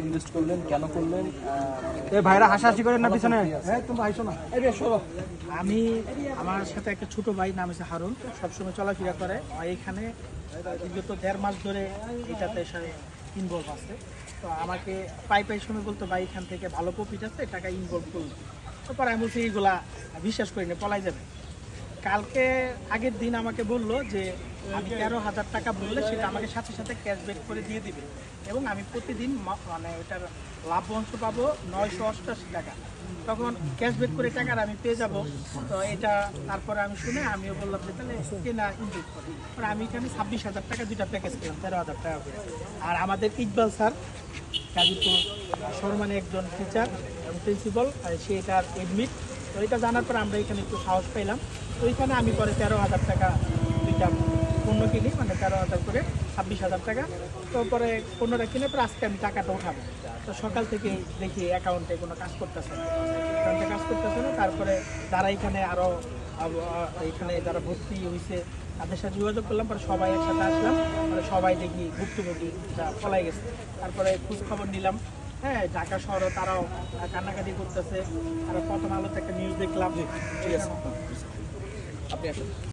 Invest করলেন, কেন করলেন? এই ভাইরা হাসাহাসি করেন না পিছনে। হ্যাঁ তোমরা হাসো না। আমি আমার সাথে একটা ছোট ভাই নাম হচ্ছে হারুন, সবসময় চলাফেরা করে। এখানে বিগত 1.5 মাস ধরে এটাতে ইনভলভ আছে। তো আমাকে পাই সময় বলতো ভাই এখান থেকে ভালো প্রফিট আছে, টাকা ইনভলভ করুন। তারপর আমি বলছি এইগুলা বিশ্বাস করি না, পলাই যাবে। কালকে আগের দিন আমাকে বললো যে আমি 13,000 টাকা বললে সেটা আমাকে সাথে সাথে ক্যাশব্যাক করে দিয়ে দিবে, এবং আমি প্রতিদিন মানে এটার লাভ অংশ পাবো 988 টাকা। তখন ক্যাশব্যাক করে টাকার আমি পেয়ে যাব। তো এটা তারপরে আমি শুনে আমিও বললাম যে তাহলে কেনা ইনভেস্ট করি। আমি এখানে 26,000 টাকা দুইটা প্যাকেজ পেলাম, 13,000 টাকা করে। আর আমাদের ইকবাল স্যার গাজীপুর সম্মানে একজন টিচার এবং প্রিন্সিপাল, সে এটার এডমিট। তো এটা জানার পর আমরা এখানে একটু সাহস পাইলাম। তো এখানে আমি পরে 13,000 টাকা দুইটা পণ্য কিনি, মানে 13,000 করে 26,000 টাকা। তো পরে পণ্যটা কিনে পরে আজকে আমি টাকাটা উঠাবো। তো সকাল থেকে দেখি অ্যাকাউন্টে কোনো কাজ করতেছে না, অ্যাকাউন্টে কাজ করতেছে না। তারপরে যারা এখানে আরও এখানে যারা ভর্তি হয়েছে তাদের সাথে যোগাযোগ করলাম, পরে সবাই একসাথে আসলাম। পরে সবাই দেখি ভুক্তভোগী পলাই গেছে। তারপরে খোঁজ খবর নিলাম, হ্যাঁ ঢাকা শহরও তারাও কান্নাকাটি করতেছে। আর প্রথম আলোতে একটা নিউজ দেখলাম। ঠিক আছে, আপনি আসুন।